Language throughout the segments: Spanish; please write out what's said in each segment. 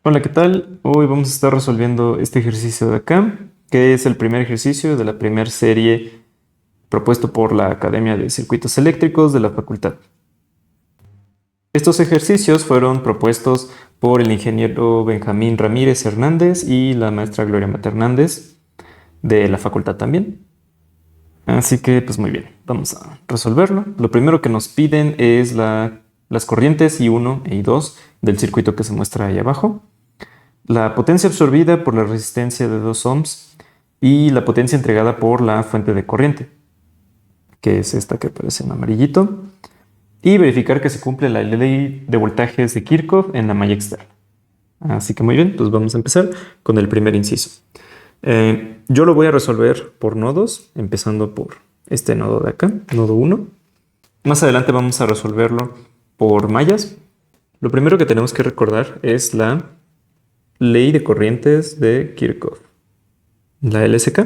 Hola, ¿qué tal? Hoy vamos a estar resolviendo este ejercicio de acá, que es el primer ejercicio de la primera serie propuesto por la Academia de Circuitos Eléctricos de la facultad. Estos ejercicios fueron propuestos por el ingeniero Benjamín Ramírez Hernández y la maestra Gloria Mata Hernández de la facultad también. Así que, pues muy bien, vamos a resolverlo. Lo primero que nos piden es las corrientes I1 e I2 del circuito que se muestra ahí abajo. La potencia absorbida por la resistencia de 2 ohms y la potencia entregada por la fuente de corriente, que es esta que aparece en amarillito, y verificar que se cumple la ley de voltajes de Kirchhoff en la malla externa. Así que muy bien, pues vamos a empezar con el primer inciso. Yo lo voy a resolver por nodos, empezando por este nodo de acá, nodo 1. Más adelante vamos a resolverlo por mallas. Lo primero que tenemos que recordar es la ley de corrientes de Kirchhoff, la LSK,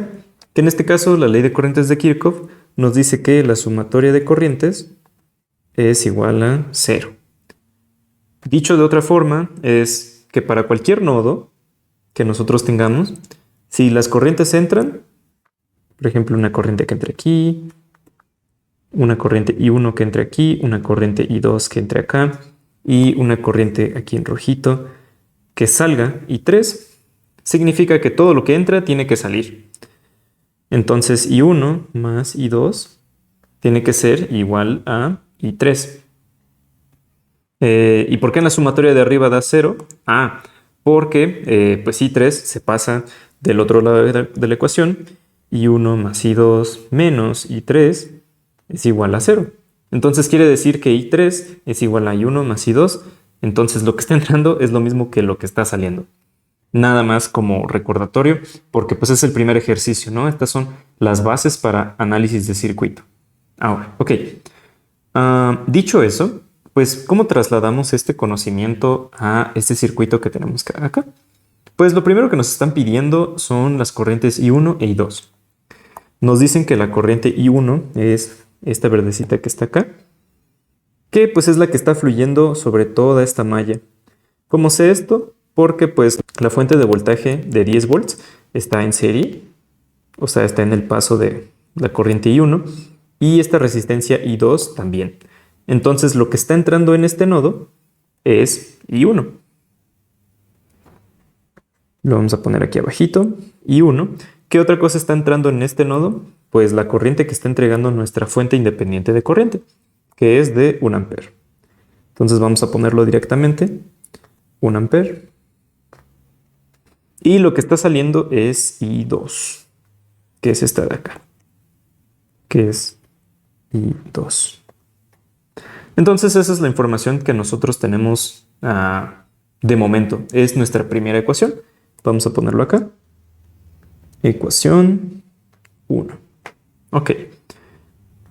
que en este caso la ley de corrientes de Kirchhoff nos dice que la sumatoria de corrientes es igual a cero. Dicho de otra forma, es que para cualquier nodo que nosotros tengamos, si las corrientes entran, por ejemplo, una corriente que entre aquí, una corriente I1 que entre aquí, una corriente I2 que entre acá y una corriente aquí en rojito que salga I3, significa que todo lo que entra tiene que salir. Entonces I1 más I2 tiene que ser igual a I3. ¿Y por qué en la sumatoria de arriba da 0? Porque pues I3 se pasa del otro lado de la ecuación. I1 más I2 menos I3 es igual a 0. Entonces quiere decir que I3 es igual a I1 más I2. Entonces lo que está entrando es lo mismo que lo que está saliendo. Nada más como recordatorio, porque pues es el primer ejercicio, ¿no? Estas son las bases para análisis de circuito. Ahora, ok. Dicho eso, pues ¿cómo trasladamos este conocimiento a este circuito que tenemos acá? Pues lo primero que nos están pidiendo son las corrientes I1 e I2. Nos dicen que la corriente I1 es esta verdecita que está acá, que pues es la que está fluyendo sobre toda esta malla. ¿Cómo sé esto? Porque pues la fuente de voltaje de 10 volts está en serie, o sea, está en el paso de la corriente I1 y esta resistencia I2 también. Entonces lo que está entrando en este nodo es I1. Lo vamos a poner aquí abajito, I1. ¿Qué otra cosa está entrando en este nodo? Pues la corriente que está entregando nuestra fuente independiente de corriente, que es de 1 ampere. Entonces vamos a ponerlo directamente, 1 ampere. Y lo que está saliendo es I2, que es esta de acá, que es I2. Entonces esa es la información que nosotros tenemos de momento. Es nuestra primera ecuación. Vamos a ponerlo acá. Ecuación 1. Ok.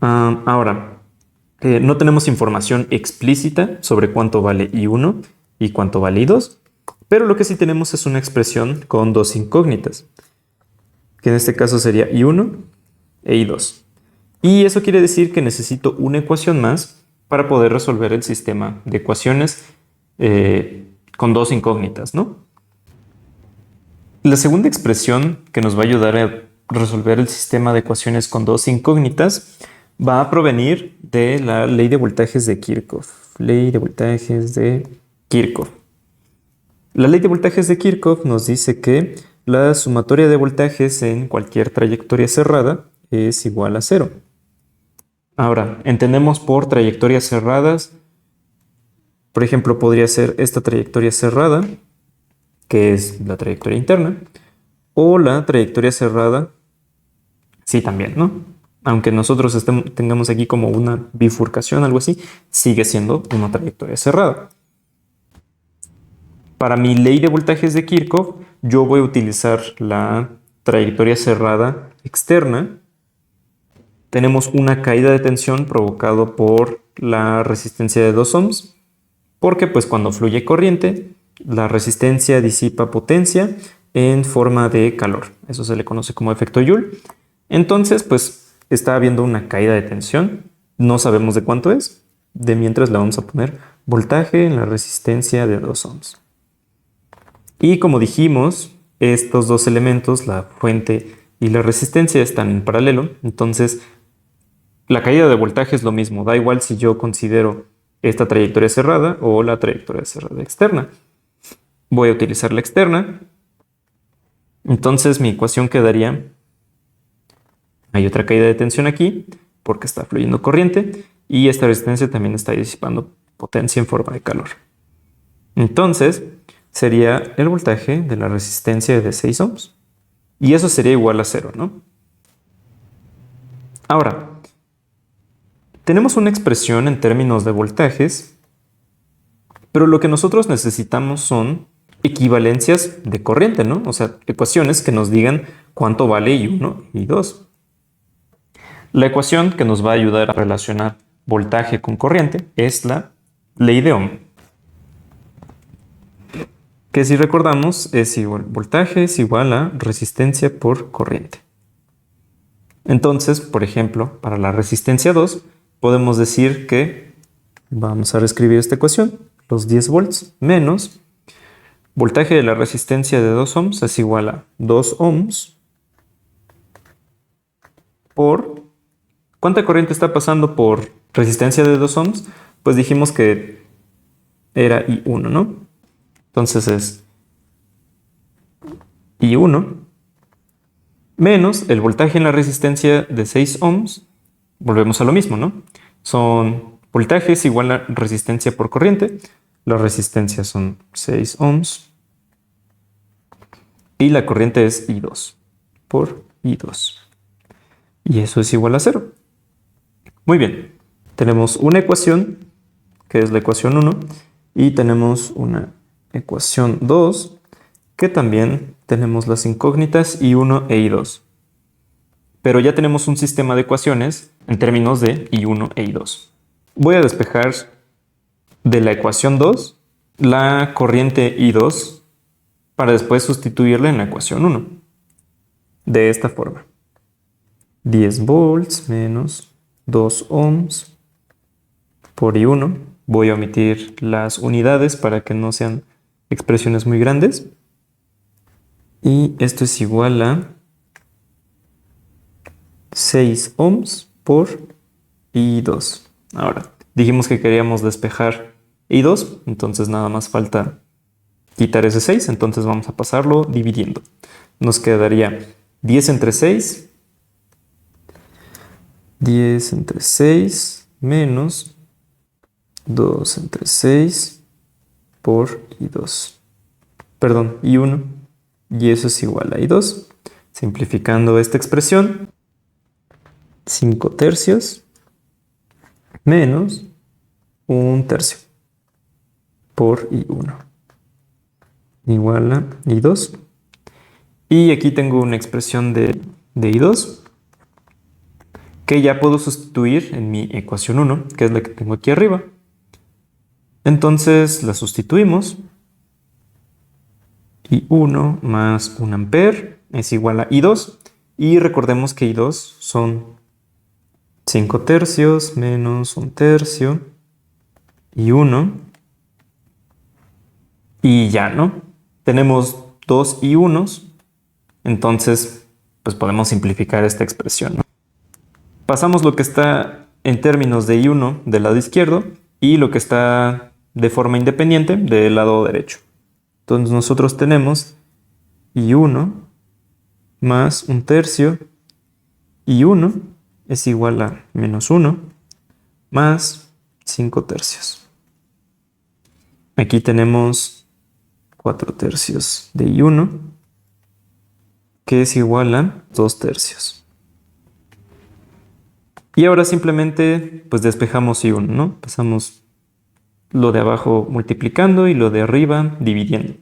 Ahora, no tenemos información explícita sobre cuánto vale I1 y cuánto vale I2, pero lo que sí tenemos es una expresión con dos incógnitas, que en este caso sería I1 e I2. Y eso quiere decir que necesito una ecuación más para poder resolver el sistema de ecuaciones con dos incógnitas, ¿no? La segunda expresión que nos va a ayudar a resolver el sistema de ecuaciones con dos incógnitas va a provenir de la ley de voltajes de Kirchhoff. Ley de voltajes de Kirchhoff. La ley de voltajes de Kirchhoff nos dice que la sumatoria de voltajes en cualquier trayectoria cerrada es igual a cero. Ahora, entendemos por trayectorias cerradas, por ejemplo, podría ser esta trayectoria cerrada, que es la trayectoria interna, o la trayectoria cerrada, sí también, ¿no? Aunque nosotros tengamos aquí como una bifurcación, algo así, sigue siendo una trayectoria cerrada. Para mi ley de voltajes de Kirchhoff, yo voy a utilizar la trayectoria cerrada externa. Tenemos una caída de tensión provocado por la resistencia de 2 ohms, porque pues cuando fluye corriente, la resistencia disipa potencia en forma de calor. Eso se le conoce como efecto Joule. Entonces, pues está habiendo una caída de tensión. No sabemos de cuánto es. De mientras le vamos a poner voltaje en la resistencia de 2 ohms. Y como dijimos, estos dos elementos, la fuente y la resistencia, están en paralelo. Entonces, la caída de voltaje es lo mismo. Da igual si yo considero esta trayectoria cerrada o la trayectoria cerrada externa. Voy a utilizar la externa. Entonces, mi ecuación quedaría... Hay otra caída de tensión aquí porque está fluyendo corriente y esta resistencia también está disipando potencia en forma de calor. Entonces, sería el voltaje de la resistencia de 6 ohms y eso sería igual a 0, ¿no? Ahora, tenemos una expresión en términos de voltajes, pero lo que nosotros necesitamos son equivalencias de corriente, ¿no? O sea, ecuaciones que nos digan cuánto vale I1 y I2. La ecuación que nos va a ayudar a relacionar voltaje con corriente es la ley de Ohm, que si recordamos es igual, voltaje es igual a resistencia por corriente. Entonces, por ejemplo, para la resistencia 2, podemos decir que, vamos a reescribir esta ecuación, los 10 volts menos voltaje de la resistencia de 2 ohms es igual a 2 ohms por... ¿Cuánta corriente está pasando por resistencia de 2 ohms? Pues dijimos que era I1, ¿no? Entonces es I1 menos el voltaje en la resistencia de 6 ohms. Volvemos a lo mismo, ¿no? Son voltajes igual a resistencia por corriente. Las resistencias son 6 ohms. Y la corriente es I2 por I2. Y eso es igual a 0. Muy bien, tenemos una ecuación, que es la ecuación 1, y tenemos una ecuación 2, que también tenemos las incógnitas I1 e I2. Pero ya tenemos un sistema de ecuaciones en términos de I1 e I2. Voy a despejar de la ecuación 2 la corriente I2 para después sustituirla en la ecuación 1. De esta forma. 10 volts menos 2 ohms por I1. Voy a omitir las unidades para que no sean expresiones muy grandes. Y esto es igual a 6 ohms por I2. Ahora, dijimos que queríamos despejar I2, entonces nada más falta quitar ese 6, entonces vamos a pasarlo dividiendo. Nos quedaría 10 entre 6. 10 entre 6 menos 2 entre 6 por I2. Perdón, I1. Y eso es igual a I2. Simplificando esta expresión, 5 tercios menos 1 tercio por I1. Igual a I2. Y aquí tengo una expresión de I2 que ya puedo sustituir en mi ecuación 1, que es la que tengo aquí arriba. Entonces la sustituimos. I1 más 1 ampere es igual a I2. Y recordemos que I2 son 5 tercios menos 1 tercio. I1. Y ya, ¿no? Tenemos 2 I1s. Entonces, pues podemos simplificar esta expresión, ¿no? Pasamos lo que está en términos de I1 del lado izquierdo y lo que está de forma independiente del lado derecho. Entonces nosotros tenemos I1 más 1 tercio. I1 es igual a menos 1 más 5 tercios. Aquí tenemos 4 tercios de I1, que es igual a 2 tercios. Y ahora simplemente pues despejamos I1, ¿no? Pasamos lo de abajo multiplicando y lo de arriba dividiendo.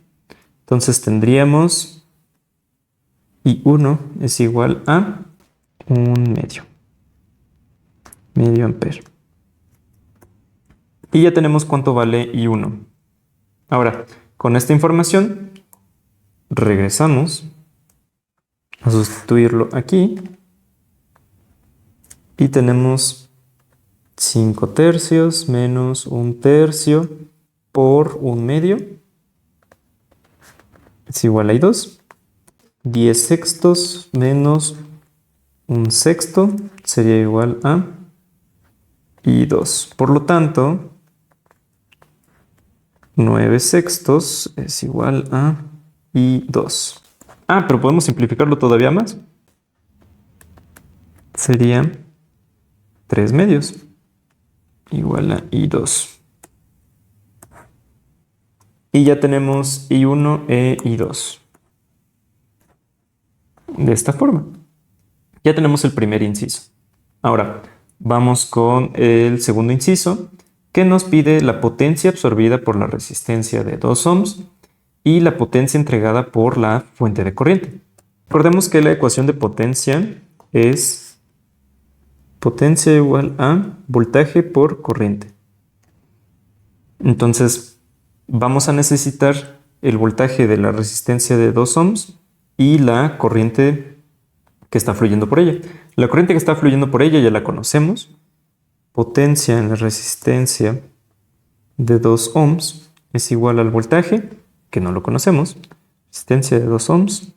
Entonces tendríamos I1 es igual a 1 medio ampere. Y ya tenemos cuánto vale I1. Ahora, con esta información, regresamos a sustituirlo aquí. Y tenemos 5 tercios menos 1 tercio por 1 medio. es igual a I2. 10 sextos menos un sexto sería igual a I2. Por lo tanto, 9 sextos es igual a I2. Ah, pero podemos simplificarlo todavía más. Sería 3 medios igual a I2. Y ya tenemos I1 e I2. De esta forma. Ya tenemos el primer inciso. Ahora, vamos con el segundo inciso, que nos pide la potencia absorbida por la resistencia de 2 ohms y la potencia entregada por la fuente de corriente. Recordemos que la ecuación de potencia es potencia igual a voltaje por corriente. Entonces, vamos a necesitar el voltaje de la resistencia de 2 ohms y la corriente que está fluyendo por ella. La corriente que está fluyendo por ella ya la conocemos. Potencia en la resistencia de 2 ohms es igual al voltaje, que no lo conocemos. Resistencia de 2 ohms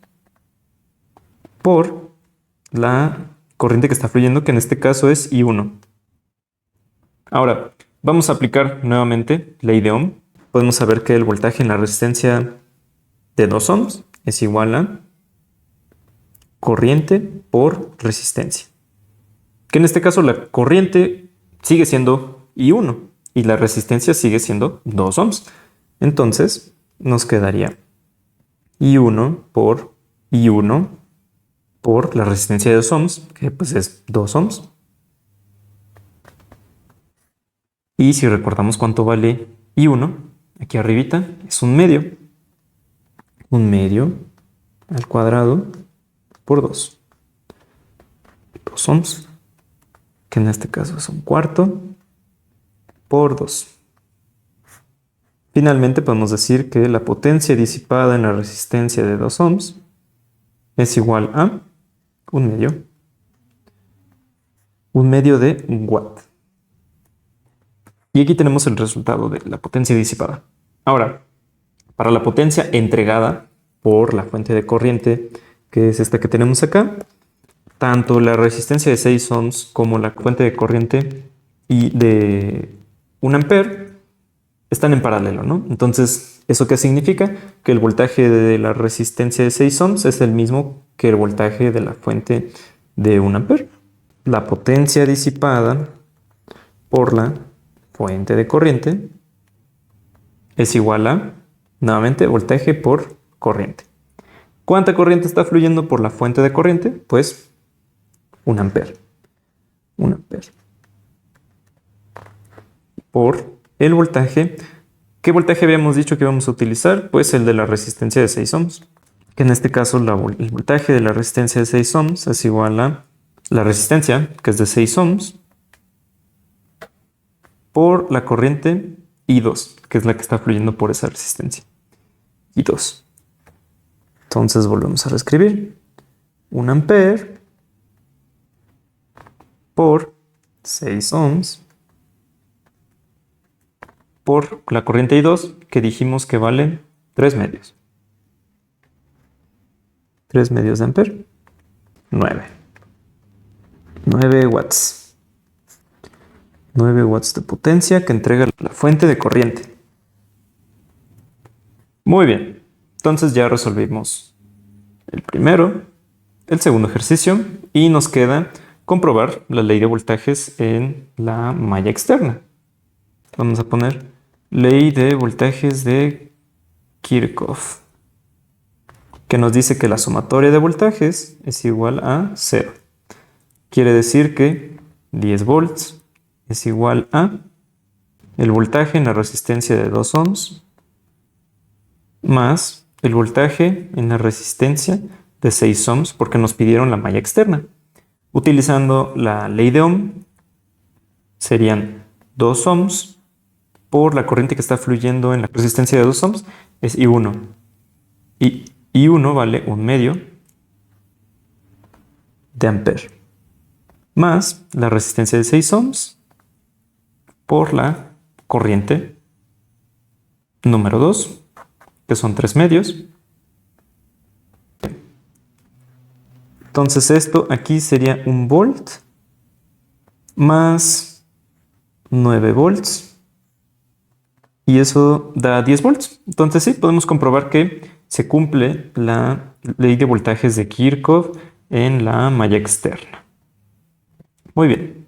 por la corriente que está fluyendo, que en este caso es I1. Ahora, vamos a aplicar nuevamente ley de Ohm. Podemos saber que el voltaje en la resistencia de 2 ohms es igual a corriente por resistencia. Que en este caso la corriente sigue siendo I1 y la resistencia sigue siendo 2 ohms. Entonces nos quedaría I1 por la resistencia de 2 ohms, que pues es 2 ohms. Y si recordamos cuánto vale I1, aquí arribita es un medio. Un medio al cuadrado por 2. 2 ohms, que en este caso es un cuarto, por 2. Finalmente podemos decir que la potencia disipada en la resistencia de 2 ohms es igual a un medio de watt. Y aquí tenemos el resultado de la potencia disipada. Ahora, para la potencia entregada por la fuente de corriente, que es esta que tenemos acá, tanto la resistencia de 6 ohms como la fuente de corriente y de 1 ampere están en paralelo, ¿no? Entonces, ¿eso qué significa? Que el voltaje de la resistencia de 6 ohms es el mismo que el voltaje de la fuente de 1 ampere. La potencia disipada por la fuente de corriente es igual a, nuevamente, voltaje por corriente. ¿Cuánta corriente está fluyendo por la fuente de corriente? Pues 1 ampere. 1 ampere. Por el voltaje. ¿Qué voltaje habíamos dicho que íbamos a utilizar? Pues el de la resistencia de 6 ohms. Que en este caso el voltaje de la resistencia de 6 ohms es igual a la resistencia, que es de 6 ohms, por la corriente I2, que es la que está fluyendo por esa resistencia. I2. Entonces volvemos a reescribir. 1 ampere por 6 ohms por la corriente I2, que dijimos que vale 3 medios. 3 medios de ampere. 9 watts. 9 watts de potencia que entrega la fuente de corriente. Muy bien. Entonces ya resolvimos el primero, el segundo ejercicio y nos queda comprobar la ley de voltajes en la malla externa. Vamos a poner ley de voltajes de Kirchhoff, que nos dice que la sumatoria de voltajes es igual a 0. Quiere decir que 10 volts es igual a el voltaje en la resistencia de 2 ohms más el voltaje en la resistencia de 6 ohms, porque nos pidieron la malla externa. Utilizando la ley de Ohm, serían 2 ohms por la corriente que está fluyendo en la resistencia de 2 ohms, es I1. Y I1 vale 1 medio de ampere, más la resistencia de 6 ohms por la corriente número 2, que son 3 medios, Entonces esto aquí sería 1 volt más 9 volts. Y eso da 10 volts. Entonces sí, podemos comprobar que se cumple la ley de voltajes de Kirchhoff en la malla externa. Muy bien.